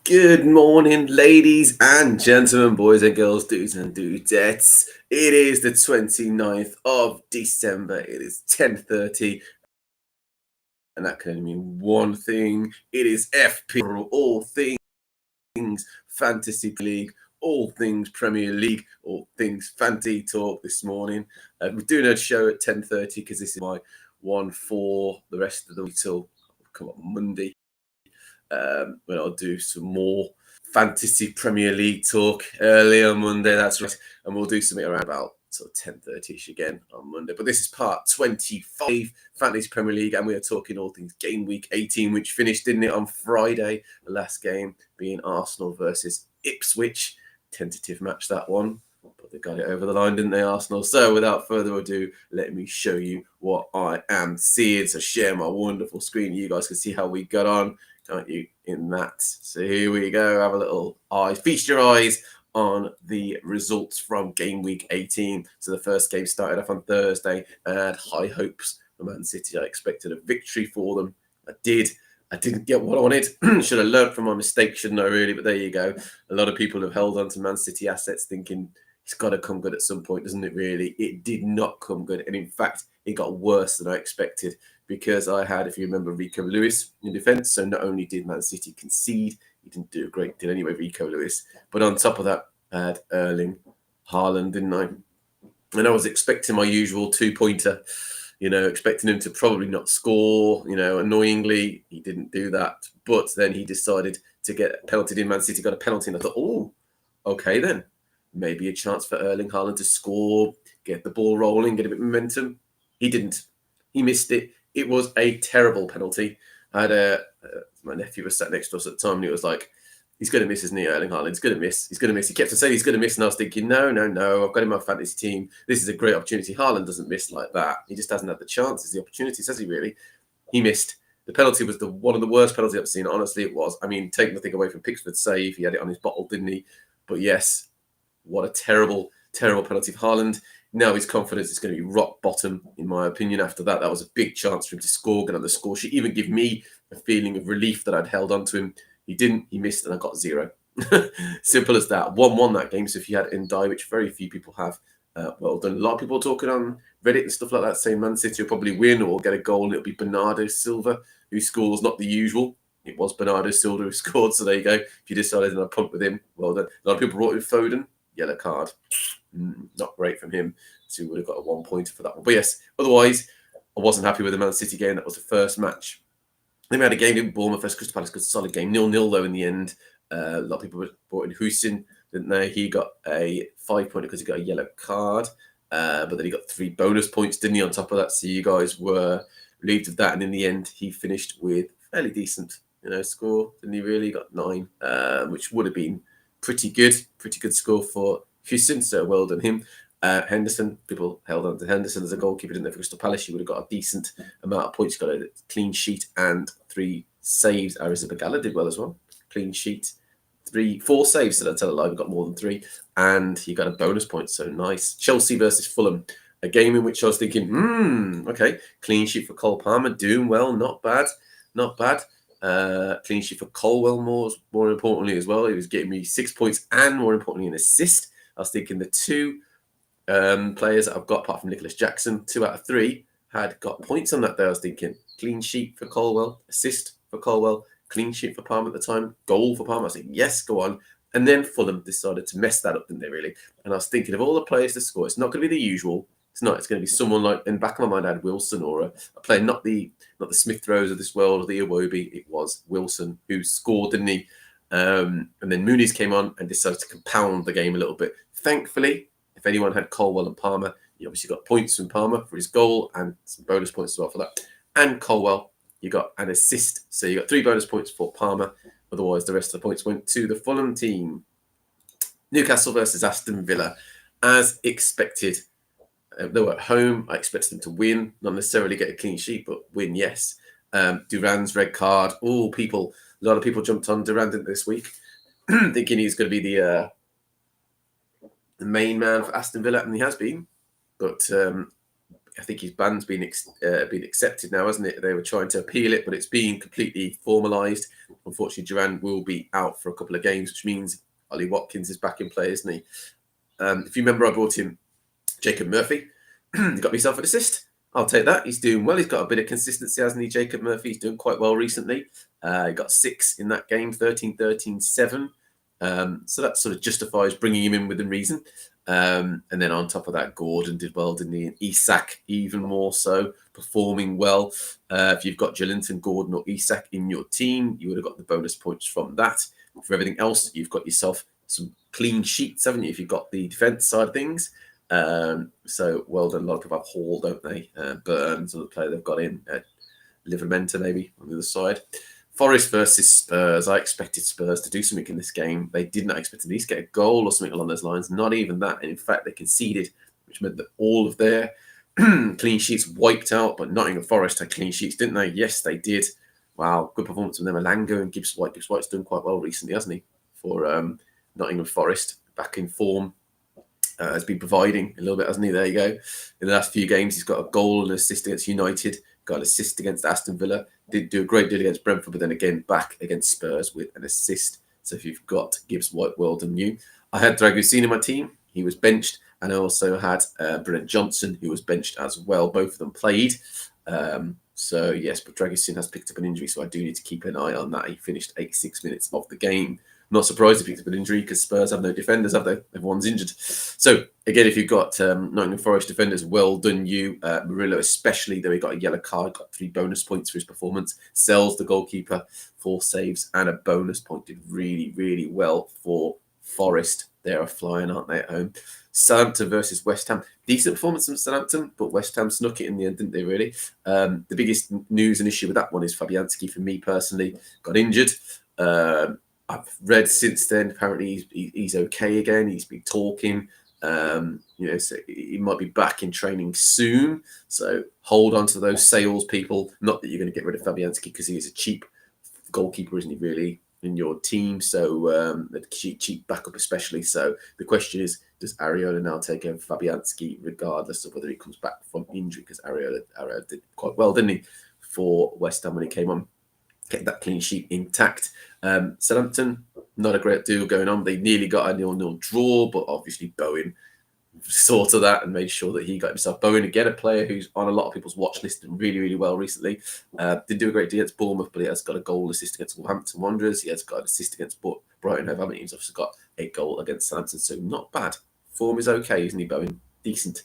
Good morning, ladies and gentlemen, boys and girls, dudes and dudettes. It is the 29th of December. It is 10:30, and that can only mean one thing. It is FPL, all things fantasy league, all things Premier League, all things fantasy talk this morning. We're doing a show at 10:30 because this is my one for the rest of the week till come on Monday. When I'll do some more fantasy Premier League talk early on Monday. That's right, and we'll do something around about sort of 10:30ish again on Monday. But this is part 25 Fantasy Premier League, and we are talking all things game week 18, which finished, didn't it, on Friday? The last game being Arsenal versus Ipswich. Tentative match, that one. But they got it over the line, didn't they, Arsenal? So without further ado, let me show you what I am seeing. So share my wonderful screen. You guys can see how we got on, can't you, in that? So here we go. Have a little eye. Feast your eyes on the results from game week 18. So the first game started off on Thursday. I had high hopes for Man City. I expected a victory for them. I did. I didn't get what I wanted. Should have learned from my mistake, shouldn't I, really? But there you go. A lot of people have held on to Man City assets thinking it's got to come good at some point, doesn't it, really? It did not come good. And in fact, it got worse than I expected, because I had, if you remember, Rico Lewis in defence. So not only did Man City concede, he didn't do a great deal anyway, Rico Lewis, but on top of that, I had Erling Haaland, didn't I? And I was expecting my usual two-pointer, expecting him to probably not score. Annoyingly, he didn't do that. But then he decided to get penaltied in. Man City got a penalty, and I thought, oh, okay then. Maybe a chance for Erling Haaland to score, get the ball rolling, get a bit of momentum. He didn't. He missed it. It was a terrible penalty. I had my nephew was sat next to us at the time, and he was like, he's going to miss, isn't he, Erling Haaland? He's going to miss. He's going to miss. He kept on saying he's going to miss, and I was thinking, no. I've got him on my fantasy team. This is a great opportunity. Haaland doesn't miss like that. He just hasn't had the chances, the opportunities, has he really? He missed. The penalty was one of the worst penalties I've seen. Honestly, it was. I mean, take nothing away from Pickford's save. He had it on his bottle, didn't he? But yes, what a terrible, terrible penalty for Haaland. Now his confidence is going to be rock bottom, in my opinion. After that, that was a big chance for him to score, get on the score sheet, even give me a feeling of relief that I'd held on to him. He didn't. He missed, and I got 0. Simple as that. 1-1 that game. So if you had Ndai, which very few people have, well done. A lot of people talking on Reddit and stuff like that, saying Man City will probably win or get a goal, and it'll be Bernardo Silva who scores, not the usual. It was Bernardo Silva who scored, so there you go. If you decided to pump with him, well done. A lot of people brought in Foden. Yellow card. Not great from him. So he would have got a 1 pointer for that one. But yes, otherwise, I wasn't happy with the Man City game. That was the first match. Then we had a game in Bournemouth versus Crystal Palace. Good solid game. 0-0 though in the end. A lot of people brought in Hussein, didn't they? He got a 5-pointer because he got a yellow card. But then he got 3 bonus points, didn't he, on top of that? So you guys were relieved of that. And in the end, he finished with fairly decent, score. Didn't he really? Got 9, which would have been pretty good score for Houston, so well done him. Henderson, people held on to Henderson as a goalkeeper, didn't they, for Crystal Palace? He would have got a decent amount of points, got a clean sheet and 3 saves. Arrizabalaga did well as well. Clean sheet, 4 saves, so that's a lie, we got more than 3, and he got a bonus point, so nice. Chelsea versus Fulham, a game in which I was thinking, okay, clean sheet for Cole Palmer, doing well, not bad. Clean sheet for Colwell, more importantly as well. He was getting me 6 points and, more importantly, an assist. I was thinking the 2 players that I've got, apart from Nicholas Jackson, 2 out of 3 had got points on that day. I was thinking clean sheet for Colwell, assist for Colwell, clean sheet for Palmer at the time, goal for Palmer. I was thinking, yes, go on. And then Fulham decided to mess that up, didn't they, really? And I was thinking of all the players to score, it's not going to be the usual. It's not. It's going to be someone like, in the back of my mind, I had Wilson, or a player, not the Smith Rowes of this world, or the Iwobi. It was Wilson who scored, didn't he? And then Muniz came on and decided to compound the game a little bit. Thankfully, if anyone had Colwell and Palmer, you obviously got points from Palmer for his goal and some bonus points as well for that. And Colwell, you got an assist. So you got 3 bonus points for Palmer. Otherwise, the rest of the points went to the Fulham team. Newcastle versus Aston Villa. As expected, they were at home. I expected them to win, not necessarily get a clean sheet, but win, yes. Duran's red card. A lot of people jumped on Duran this week, thinking he's going to be the main man for Aston Villa, and he has been. But I think his ban's been accepted now, hasn't it? They were trying to appeal it, but it's been completely formalised. Unfortunately, Duran will be out for a couple of games, which means Ollie Watkins is back in play, isn't he? If you remember, I brought him Jacob Murphy. He got himself an assist. I'll take that. He's doing well. He's got a bit of consistency, hasn't he, Jacob Murphy? He's doing quite well recently. He got 6 in that game, 13-13-7. So that sort of justifies bringing him in within reason. And then on top of that, Gordon did well, didn't he? And Isak even more so, performing well. If you've got Joelinton, Gordon or Isak in your team, you would have got the bonus points from that. For everything else, you've got yourself some clean sheets, haven't you, if you've got the defence side of things. So well done. A lot of people have Hall, don't they? Burns, another player they've got in. Livermenta maybe on the other side. Forest versus Spurs. I expected Spurs to do something in this game. They did not expect to at least get a goal or something along those lines. Not even that. And in fact, they conceded, which meant that all of their clean sheets wiped out. But Nottingham Forest had clean sheets, didn't they? Yes, they did. Wow, good performance from them. Alango and Gibbs White. Gibbs White's done quite well recently, hasn't he? For Nottingham Forest, back in form. Has been providing a little bit, hasn't he? There you go. In the last few games, he's got a goal and an assist against United, got an assist against Aston Villa, did do a great deal against Brentford, but then again back against Spurs with an assist. So if you've got Gibbs White, well done you. I had Dragusin in my team. He was benched. And I also had Brent Johnson, who was benched as well. Both of them played. So yes, but Dragusin has picked up an injury, so I do need to keep an eye on that. He finished 86 minutes of the game. Not surprised he picked up an injury because Spurs have no defenders, have they? Everyone's injured. So, again, if you've got Nottingham Forest defenders, well done you. Murillo especially, though he got a yellow card, got 3 bonus points for his performance. Sells, the goalkeeper, 4 saves and a bonus point. Did really, really well for Forest. They are flying, aren't they, at home? Southampton versus West Ham. Decent performance from Southampton, but West Ham snuck it in the end, didn't they, really? The biggest news and issue with that one is Fabianski, for me personally, got injured. I've read since then, apparently he's okay again. He's been talking, so he might be back in training soon. So hold on to those sales people. Not that you're going to get rid of Fabianski because he is a cheap goalkeeper, isn't he, really, in your team? So cheap backup especially. So the question is, does Areola now take over Fabianski regardless of whether he comes back from injury? Because Areola did quite well, didn't he, for West Ham when he came on? Get that clean sheet intact. Southampton, not a great deal going on. They nearly got a 0-0 draw, but obviously Bowen sorted that and made sure that he got himself. Bowen, again, a player who's on a lot of people's watch list and really, really well recently. Didn't do a great deal against Bournemouth, but he has got a goal assist against Wolverhampton Wanderers. He has got an assist against Brighton Hove Albion. He's also got a goal against Southampton, so not bad. Form is okay, isn't he, Bowen? Decent.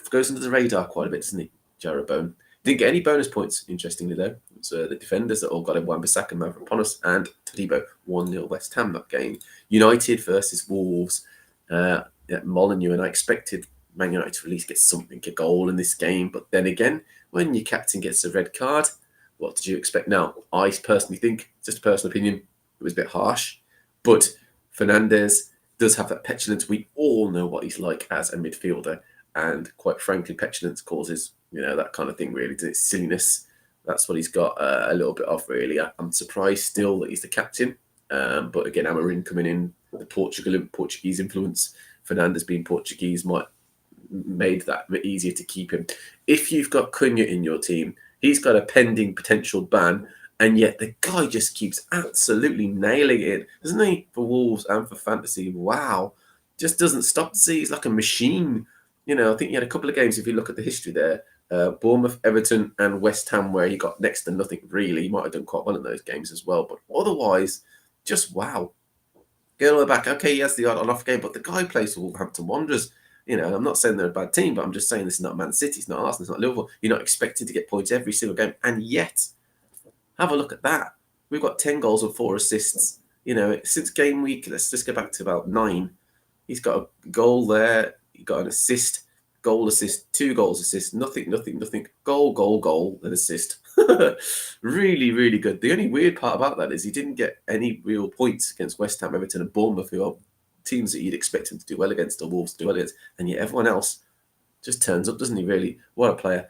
Goes under the radar quite a bit, doesn't he, Jarrod Bowen? Didn't get any bonus points, interestingly, though. So the defenders that all got in Wan-Bissaka, Mavropanos and Todibo. 1-0 West Ham that game. United versus Wolves. Molineux, and I expected Man United to at least get something, a goal in this game. But then again, when your captain gets a red card, what did you expect? Now, I personally think, just a personal opinion, it was a bit harsh. But Fernandes does have that petulance. We all know what he's like as a midfielder. And quite frankly, petulance causes, that kind of thing, really. It's silliness. That's what he's got a little bit of, really. I'm surprised still that he's the captain. But again, Amorim coming in, the Portuguese influence, Fernandes being Portuguese might made that a bit easier to keep him. If you've got Cunha in your team, he's got a pending potential ban, and yet the guy just keeps absolutely nailing it, doesn't he? For Wolves and for fantasy. Wow. Just doesn't stop to see. He's like a machine. I think he had a couple of games, if you look at the history there, Bournemouth, Everton and West Ham, where he got next to nothing, really. He might have done quite well in those games as well. But otherwise, just wow. Going all the way back, okay, he has the odd on-off game, but the guy plays for Wolverhampton Wanderers. I'm not saying they're a bad team, but I'm just saying this is not Man City, it's not Arsenal, it's not Liverpool. You're not expected to get points every single game. And yet, have a look at that. We've got 10 goals and 4 assists. Since game week, let's just go back to about 9. He's got a goal there. He got an assist, goal assist, 2 goals assist, nothing, goal, and assist. Really, really good. The only weird part about that is he didn't get any real points against West Ham, Everton and Bournemouth, who are teams that you'd expect him to do well against, or Wolves to do well against, and yet everyone else just turns up, doesn't he, really? What a player.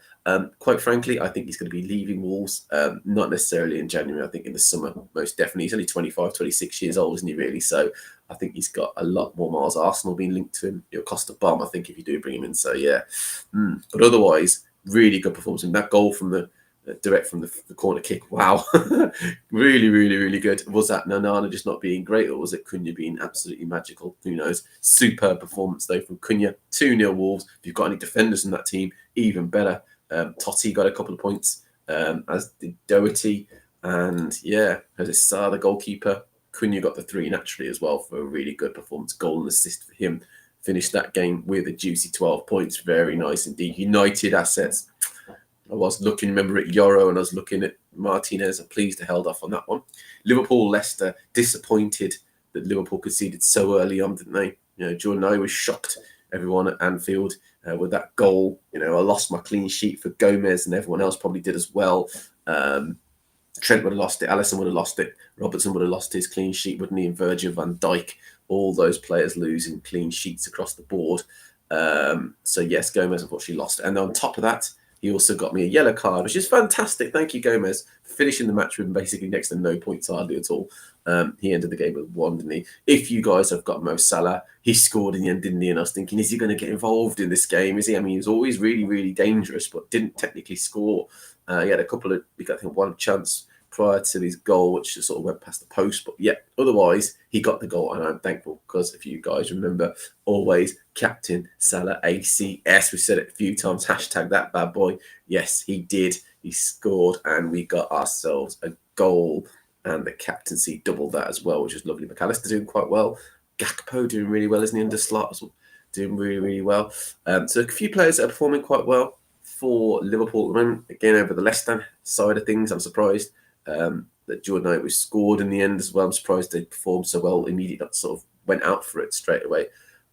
Quite frankly, I think he's going to be leaving Wolves, not necessarily in January, I think in the summer, most definitely. He's only 25, 26 years old, isn't he, really? So I think he's got a lot more miles. Arsenal being linked to him. It'll cost a bomb, I think, if you do bring him in. So, yeah. But otherwise, really good performance. And that goal from the direct from the corner kick, wow, really, really, really good. Was that Nanana just not being great, or was it Cunha being absolutely magical? Who knows? Superb performance though from Cunha. 2-0 Wolves. If you've got any defenders in that team, even better. Totti got a couple of points, as did Doherty, and yeah, as it Sarr, the goalkeeper. Cunha got the 3 naturally as well for a really good performance. Goal and assist for him. Finished that game with a juicy 12 points. Very nice indeed. United assets. I was looking, remember, at Euro, and I was looking at Martinez. I'm pleased to held off on that one. Liverpool, Leicester, disappointed that Liverpool conceded so early on, didn't they? You know, Jordan I was shocked, everyone at Anfield, with that goal. You know, I lost my clean sheet for Gomez, and everyone else probably did as well. Trent would have lost it. Alisson would have lost it. Robertson would have lost his clean sheet, wouldn't he? And Virgil van Dijk, all those players losing clean sheets across the board. So yes, Gomez unfortunately lost. And on top of that, he also got me a yellow card, which is fantastic. Thank you, Gomez, for finishing the match with basically next to no points hardly at all. He ended the game with 1, didn't he? If you guys have got Mo Salah, he scored in the end, didn't he? And I was thinking, is he going to get involved in this game? Is he? I mean, he was always really, really dangerous, but didn't technically score. He had a couple of, I think, one chance prior to his goal, which just sort of went past the post. But yeah, otherwise, he got the goal, and I'm thankful because if you guys remember, always Captain Salah ACS. We said it a few times, hashtag that bad boy. Yes, he did. He scored, and we got ourselves a goal, and the captaincy doubled that as well, which is lovely. McAllister doing quite well. Gakpo doing really well, isn't he, under slot as well? Doing really, really well. So a few players that are performing quite well for Liverpool at the moment. Again, over the Leicester side of things, I'm surprised that Jordan Knight was scored in the end as well. I'm surprised they performed so well immediately. That sort of went out for it straight away.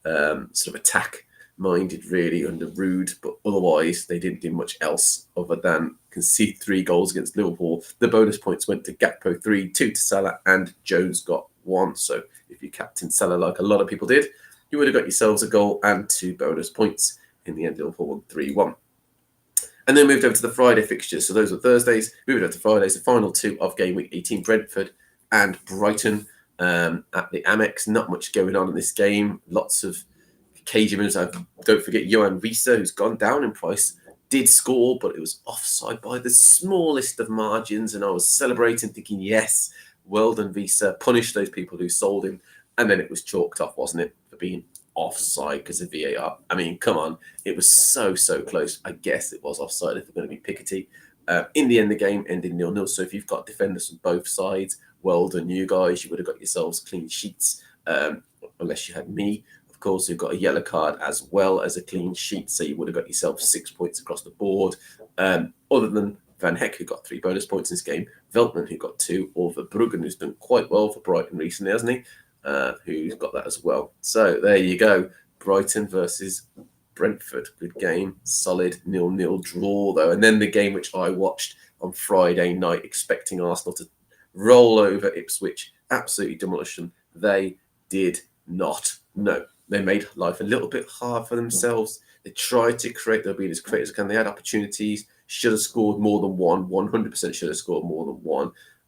Sort of attack-minded, really, under Rude. But otherwise, they didn't do much else other than concede 3 goals against Liverpool. The bonus points went to Gakpo 3, 2 to Salah, and Jones got 1. So if you captained Salah like a lot of people did, you would have got yourselves a goal and 2 bonus points. In the end, Liverpool won 3-1. And then moved over to the Friday fixtures. So those were Thursdays. Moved over to Fridays, the final 2 of game week 18, Brentford and Brighton at the Amex. Not much going on in this game. Lots of cagey moves. Don't forget Johan Wieser, who's gone down in price, did score, but it was offside by the smallest of margins. And I was celebrating, thinking, yes, well done, Wieser. Punish those people who sold him. And then it was chalked off, wasn't it, for being offside because of VAR. I mean, come on. It was so close. I guess it was offside if we're going to be Piketty. In the end, the game ended 0-0. So if you've got defenders on both sides, well done, you guys. You would have got yourselves clean sheets, unless you had me, of course, who got a yellow card as well as a clean sheet. So you would have got yourself 6 points across the board. Other than Van Heck, who got 3 bonus points in this game, Veltman, who got 2, or Verbruggen, who's done quite well for Brighton recently, hasn't he? Who's got that as well. So there you go. Brighton versus Brentford. Good game. Solid 0-0 draw, though. And then the game which I watched on Friday night, expecting Arsenal to roll over Ipswich. Absolutely demolish them. They did not. No. They made life a little bit hard for themselves. They tried to create, they'll be as creative as can. They had opportunities. Should have scored more than 1. 100% should have scored more than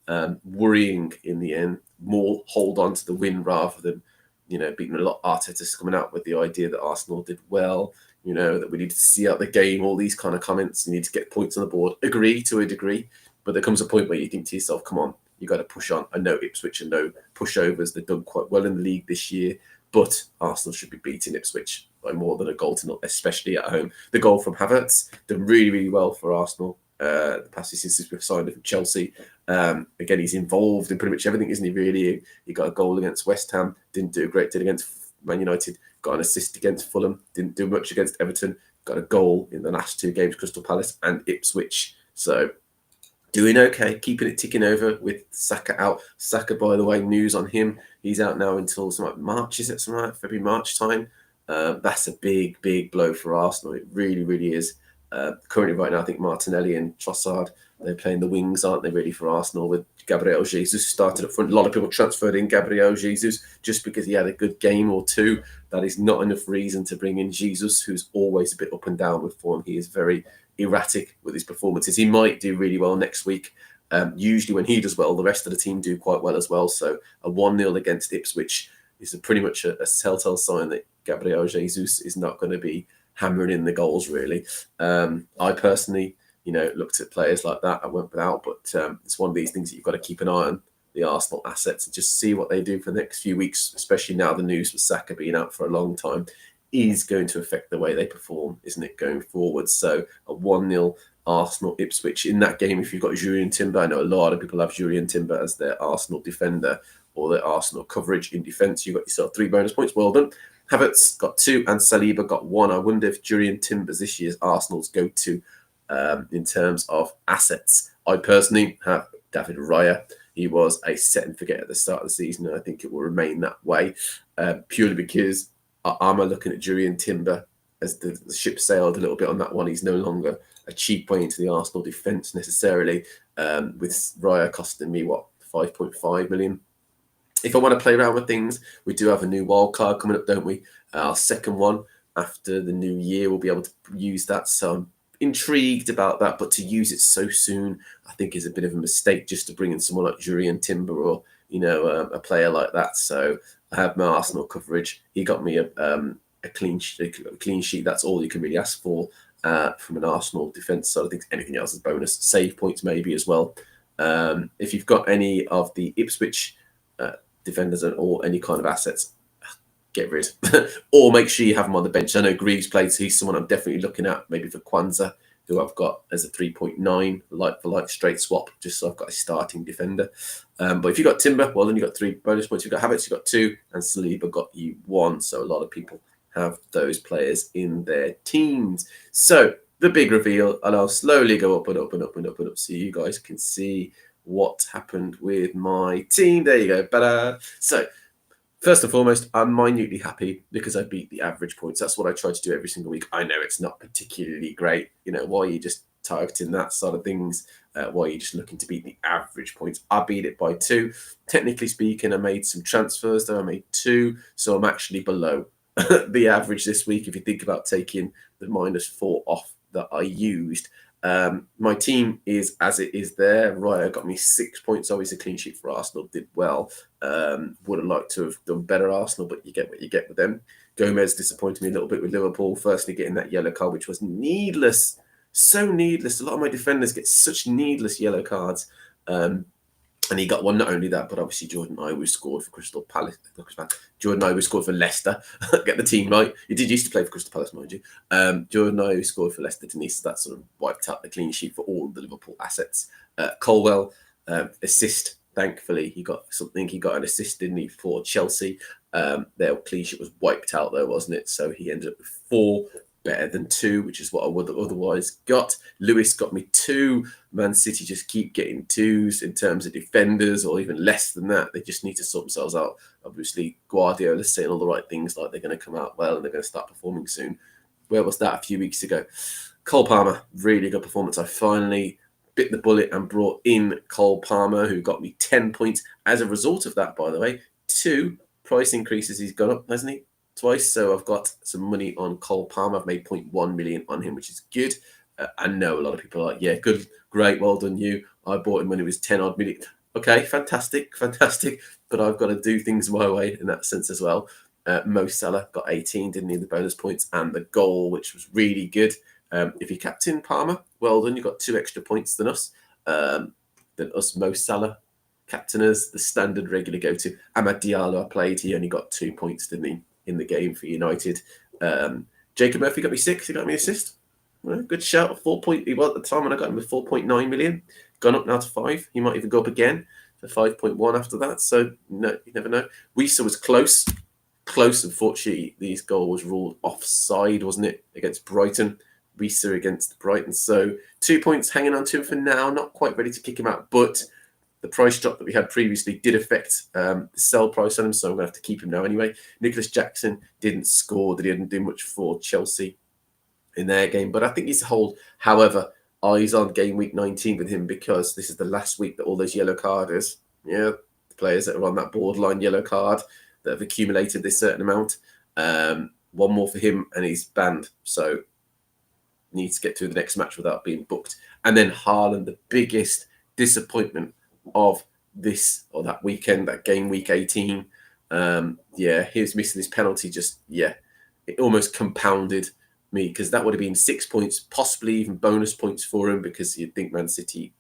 1. Worrying in the end, more hold on to the win rather than, beating a lot. Arteta's coming out with the idea that Arsenal did well, that we need to see out the game, all these kind of comments. You need to get points on the board. Agree to a degree, but there comes a point where you think to yourself, come on, you got to push on. I know Ipswich are no pushovers. They've done quite well in the league this year, but Arsenal should be beating Ipswich by more than a goal to nil, especially at home. The goal from Havertz done really, really well for Arsenal. The past few since we've signed him from Chelsea. Again, he's involved in pretty much everything, isn't he, really? He got a goal against West Ham, didn't do a great deal against Man United, got an assist against Fulham, didn't do much against Everton, got a goal in the last 2 games, Crystal Palace and Ipswich. So, doing okay, keeping it ticking over with Saka out. Saka, by the way, news on him. He's out now until something like March, is it? Something like February, March time. That's a big blow for Arsenal. It really, really is. Currently, right now, I think Martinelli and Trossard, they're playing the wings, aren't they, really, for Arsenal, with Gabriel Jesus started up front. A lot of people transferred in Gabriel Jesus just because he had a good game or 2. That is not enough reason to bring in Jesus, who's always a bit up and down with form. He is very erratic with his performances. He might do really well next week. Usually when he does well, the rest of the team do quite well as well. So a 1-0 against Ipswich is pretty much a telltale sign that Gabriel Jesus is not going to be hammering in the goals, really. I personally, looked at players like that. I went without, but it's one of these things that you've got to keep an eye on, the Arsenal assets, and just see what they do for the next few weeks, especially now the news with Saka being out for a long time is going to affect the way they perform, isn't it, going forward? So a 1-0 Arsenal Ipswich in that game. If you've got Jurriën Timber, I know a lot of people have Jurriën Timber as their Arsenal defender or their Arsenal coverage in defence. You got yourself 3 bonus points. Well done. Havertz got 2 and Saliba got 1. I wonder if Jurriën Timber's this year's Arsenal's go-to in terms of assets. I personally have David Raya. He was a set and forget at the start of the season, and I think it will remain that way, purely because I'm looking at Jurriën Timber as the ship sailed a little bit on that one. He's no longer a cheap way into the Arsenal defence necessarily, with Raya costing me, 5.5 million. If I want to play around with things, we do have a new wild card coming up, don't we? Our second one after the new year, we'll be able to use that. So I'm intrigued about that, but to use it so soon, I think is a bit of a mistake, just to bring in someone like Jurriën Timber or, a player like that. So I have my Arsenal coverage. He got me a clean sheet. That's all you can really ask for from an Arsenal defence. So I think anything else is bonus. Save points maybe as well. If you've got any of the Ipswich defenders or any kind of assets, get rid. Or make sure you have him on the bench. I know Greaves plays. He's someone I'm definitely looking at, maybe for Kwanzaa, who I've got as a 3.9 like straight swap, just so I've got a starting defender. But if you've got Timber, well, then you've got 3 bonus points. You've got Havertz, you've got 2, and Saliba got you 1. So a lot of people have those players in their teams. So the big reveal, and I'll slowly go up and up and up and up and up so you guys can see what happened with my team. There you go. Ta-da. So first and foremost, I'm minutely happy because I beat the average points. That's what I try to do every single week. I know it's not particularly great. Why are you just targeting that sort of things? Why are you just looking to beat the average points? I beat it by 2. Technically speaking, I made some transfers, though I made 2. So I'm actually below the average this week if you think about taking the -4 off that I used. My team is as it is there. Raya got me 6 points. Obviously, a clean sheet for Arsenal. Did well. Would have liked to have done better, Arsenal, but you get what you get with them. Gomez disappointed me a little bit with Liverpool. Firstly, getting that yellow card, which was needless. So needless. A lot of my defenders get such needless yellow cards. And he got one. Not only that, but obviously Jordan Ayew scored for Crystal Palace. Jordan Ayew scored for Leicester. Get the team right. He did used to play for Crystal Palace, mind you. Jordan Ayew scored for Leicester, Denise. So that sort of wiped out the clean sheet for all the Liverpool assets. Colwell, assist. Thankfully, he got something. He got an assist, didn't he, for Chelsea. Their clean sheet was wiped out, though, wasn't it? So he ended up with 4. Better than 2, which is what I would have otherwise got. Lewis got me 2. Man City just keep getting 2s in terms of defenders, or even less than that. They just need to sort themselves out. Obviously, Guardiola's saying all the right things, like they're going to come out well and they're going to start performing soon. Where was that a few weeks ago? Cole Palmer, really good performance. I finally bit the bullet and brought in Cole Palmer, who got me 10 points. As a result of that, by the way, 2 price increases he's gone up, hasn't he? Twice. So I've got some money on Cole Palmer. I've made 0.1 million on him, which is good. I know a lot of people are like, yeah, good, great, well done you. I bought him when it was 10 odd million. Okay, fantastic. But I've got to do things my way in that sense as well. Mo Salah got 18, didn't need the bonus points and the goal, which was really good. If you captain Palmer, well done. You got 2 extra points than us. Mo Salah. Captainers, the standard regular go-to. Amad Diallo I played. He only got 2 points, didn't he, in the game for United. Jacob Murphy got me 6. He got me assist. Well, good shout. 4 point. He was at the time when I got him with 4.9 million. Gone up now to 5. He might even go up again to 5.1 after that. So no, you never know. Wisa was close. Unfortunately, these goal was ruled offside, wasn't it, against Brighton? Wisa against Brighton. So 2 points hanging on to him for now. Not quite ready to kick him out, but the price drop that we had previously did affect the sell price on him, so I'm going to have to keep him now anyway. Nicholas Jackson didn't score. He didn't do much for Chelsea in their game, but I think he's to hold. However, eyes on game week 19 with him, because this is the last week that all those yellow carders, the players that are on that borderline yellow card that have accumulated this certain amount, one more for him and he's banned. So needs to get through the next match without being booked. And then Haaland, the biggest disappointment of this or that weekend, that game week 18. He was missing his penalty. It almost compounded me, because that would have been 6 points, possibly even bonus points for him, because you'd think Man City,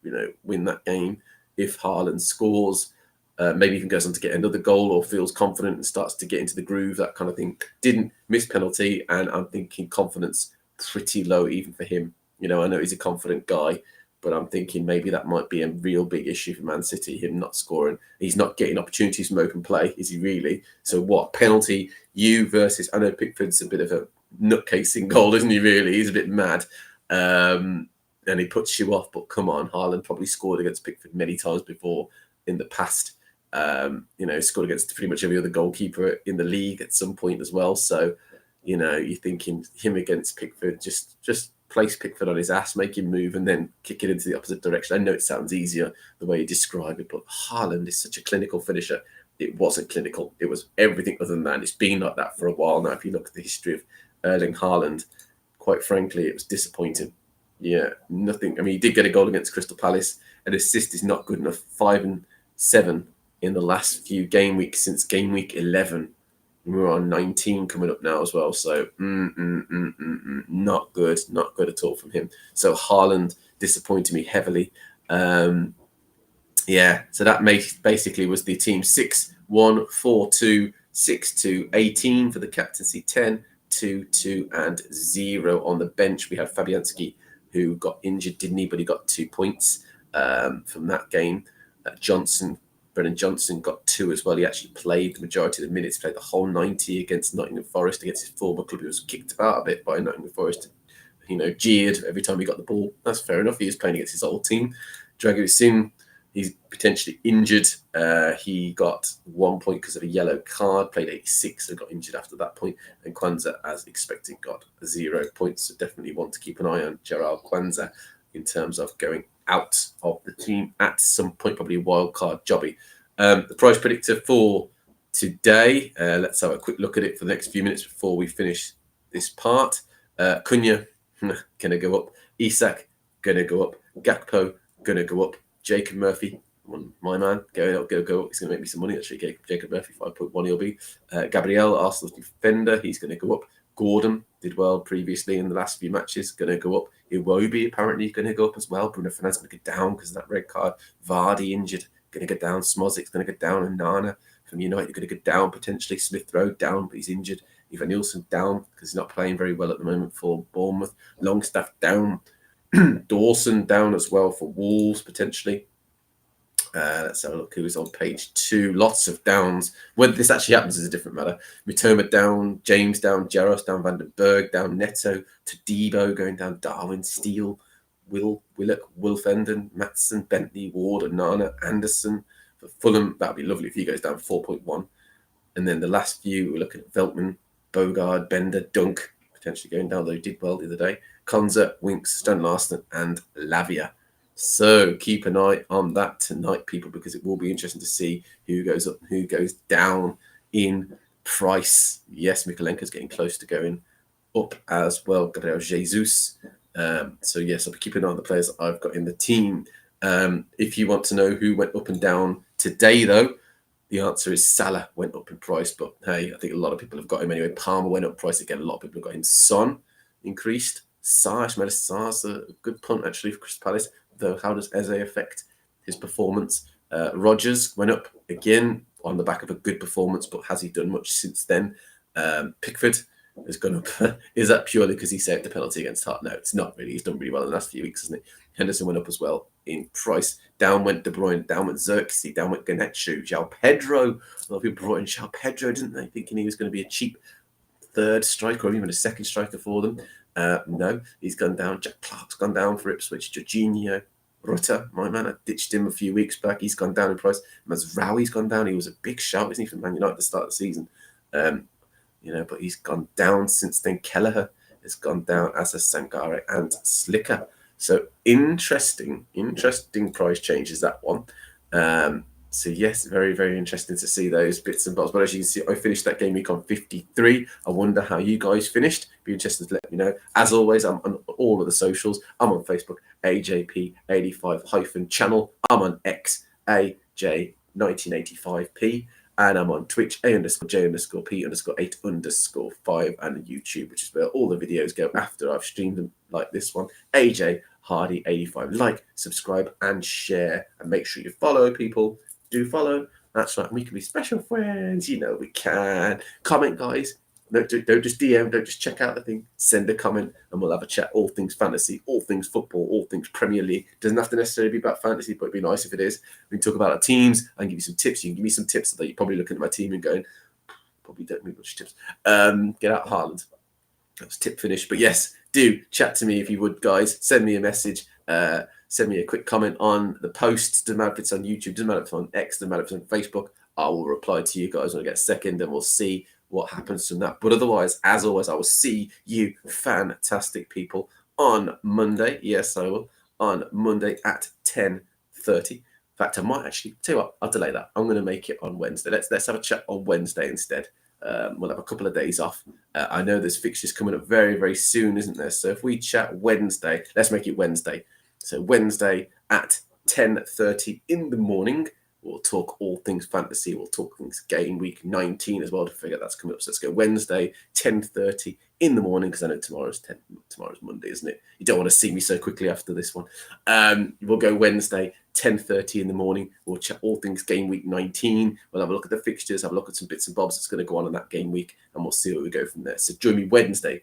win that game if Haaland scores. Maybe even goes on to get another goal or feels confident and starts to get into the groove, that kind of thing. Didn't miss penalty, and I'm thinking confidence pretty low even for him. I know he's a confident guy, but I'm thinking maybe that might be a real big issue for Man City, him not scoring. He's not getting opportunities from open play, is he really? So what, penalty, you versus, I know Pickford's a bit of a nutcase in goal, isn't he really? He's a bit mad. And he puts you off, but come on, Haaland probably scored against Pickford many times before in the past. Scored against pretty much every other goalkeeper in the league at some point as well. So, you're thinking him against Pickford, just place Pickford on his ass, make him move, and then kick it into the opposite direction. I know it sounds easier the way you describe it, but Haaland is such a clinical finisher. It wasn't clinical. It was everything other than that. It's been like that for a while now. If you look at the history of Erling Haaland, quite frankly, it was disappointing. Yeah, nothing. I mean, he did get a goal against Crystal Palace. An assist is not good enough. 5 and 7 in the last few game weeks since game week 11. We're on 19 coming up now as well. So not good at all from him. So Haaland disappointed me heavily. So that basically was the team 6-1-4-2, 6-2, 18 for the captaincy, 10, 2, 2, and 0 on the bench. We had Fabianski, who got injured, didn't he? But he got 2 points from that game. Brennan Johnson got 2 as well. He actually played the majority of the minutes, played the whole 90 against Nottingham Forest, against his former club. He was kicked about a bit by Nottingham Forest, jeered every time he got the ball. That's fair enough. He was playing against his old team. Drago Sim, he's potentially injured. He got 1 point because of a yellow card, played 86 and got injured after that point. And Kwanzaa, as expected, got 0 points. So definitely want to keep an eye on Gerald Kwanzaa in terms of going out of the team at some point, probably a wild card jobby. The price predictor for today, let's have a quick look at it for the next few minutes before we finish this part. Cunha, going to go up. Isak, going to go up. Gakpo, going to go up. Jacob Murphy, my man, go up. He's going to make me some money, actually. Jacob Murphy, 5.1 he'll be. Gabriel, Arsenal's defender, he's going to go up. Gordon did well previously in the last few matches, going to go up. Iwobi apparently going to go up as well. Bruno Fernandes going to go down because of that red card. Vardy injured, going to go down. Smozic's going to go down. And Nana from United going to go down potentially. Smith Rowe down, but he's injured. Ivan Nielsen down because he's not playing very well at the moment for Bournemouth. Longstaff down. Dawson down as well for Wolves potentially. Let's have a look who's on page 2. Lots of downs. Whether this actually happens is a different matter. Mitoma down, James down, Jaros down, Van den Berg down, Neto, Todibo going down, Darwin, Steele, Willock, Wolfenden, Matson, Bentley, Ward, and Nana, Anderson. For Fulham, that would be lovely if he goes down 4.1. And then the last few, we're looking at Veltman, Bogard, Bender, Dunk, potentially going down, though he did well the other day. Konza, Winks, Stone Larson, and Lavia. So keep an eye on that tonight, people, because it will be interesting to see who goes up and who goes down in price. Yes, Mikalenko's getting close to going up as well. Gabriel Jesus. So yes, I'll be keeping an eye on the players that I've got in the team. If you want to know who went up and down today, though, the answer is Salah went up in price. But hey, I think a lot of people have got him anyway. Palmer went up in price again. A lot of people have got him. Son increased. Sar's a good punt actually for Crystal Palace. Though, how does Eze affect his performance? Rodgers went up again on the back of a good performance, but has he done much since then? Pickford has gone up. Is that purely because he saved the penalty against Hart? No, it's not really. He's done really well in the last few weeks, hasn't he? Henderson went up as well in price. Down went De Bruyne, down went Xerxes, down went Ganechu, João Pedro. A lot of people brought in João Pedro, didn't they? Thinking he was going to be a cheap third striker or even a second striker for them. No, he's gone down. Jack Clark's gone down for Ipswich. Jorginho, Rutter, my man, I ditched him a few weeks back. He's gone down in price. Mazraoui's gone down. He was a big shout, isn't he, for Man United at the start of the season? But he's gone down since then. Kelleher has gone down, as has Sangare and Slicker. So interesting price changes, that one. So yes, very, very interesting to see those bits and bobs. But as you can see, I finished that game week on 53. I wonder how you guys finished. Be interested to let me know. As always, I'm on all of the socials. I'm on Facebook, AJP85-channel. I'm on X, AJ1985P. And I'm on Twitch, A_J_P_8_8_5, and YouTube, which is where all the videos go after I've streamed them, like this one. AJ Hardy 85. Like, subscribe, and share. And make sure you follow people. Do follow. That's right. We can be special friends. You know we can. Comment, guys. Don't just DM, don't just check out the thing. Send a comment and we'll have a chat. All things fantasy, all things football, all things Premier League. Doesn't have to necessarily be about fantasy, but it'd be nice if it is. We can talk about our teams. I can give you some tips. You can give me some tips that you're probably looking at my team and going, probably don't need much tips. Get out Haaland. That's tip finish. But yes, do chat to me if you would, guys. Send me a message. Send me a quick comment on the post. Doesn't matter if it's on YouTube, doesn't matter if it's on X, doesn't matter if it's on Facebook. I will reply to you guys when I get a second, and we'll see what happens from that. But otherwise, as always, I will see you fantastic people on Monday. Yes, I will. On Monday at 10:30. In fact, I might actually tell you what, I'll delay that. I'm going to make it on Wednesday. Let's have a chat on Wednesday instead. We'll have a couple of days off. I know there's fixtures coming up very, very soon, isn't there? So if we chat Wednesday, let's make it Wednesday. So Wednesday at 10:30 in the morning. We'll talk all things fantasy. We'll talk things game week 19 as well. To figure that's coming up. So let's go Wednesday, 10:30 in the morning, because I know tomorrow's Monday, isn't it? You don't want to see me so quickly after this one. We'll go Wednesday, 10:30 in the morning. We'll chat all things game week 19. We'll have a look at the fixtures, have a look at some bits and bobs that's going to go on in that game week, and we'll see where we go from there. So join me Wednesday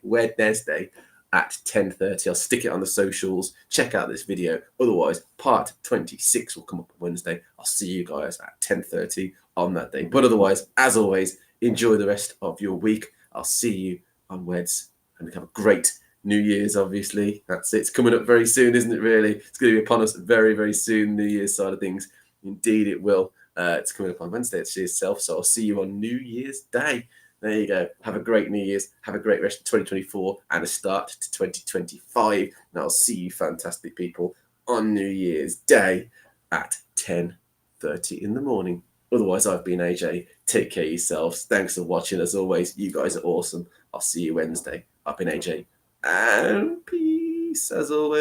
at 10:30. I'll stick it on the socials. Check out this video. Otherwise, part 26 will come up on Wednesday. I'll see you guys at 10:30 on that day. But otherwise, as always, enjoy the rest of your week. I'll see you on Weds, and have a great New Year's, obviously. That's it. It's coming up very soon, isn't it, really? It's going to be upon us very, very soon, New Year's side of things. Indeed, it will. It's coming up on Wednesday, it's itself. So I'll see you on New Year's Day. There you go. Have a great New Year's. Have a great rest of 2024 and a start to 2025. And I'll see you fantastic people on New Year's Day at 10:30 in the morning. Otherwise, I've been AJ. Take care of yourselves. Thanks for watching. As always, you guys are awesome. I'll see you Wednesday. I've been AJ. And peace, as always.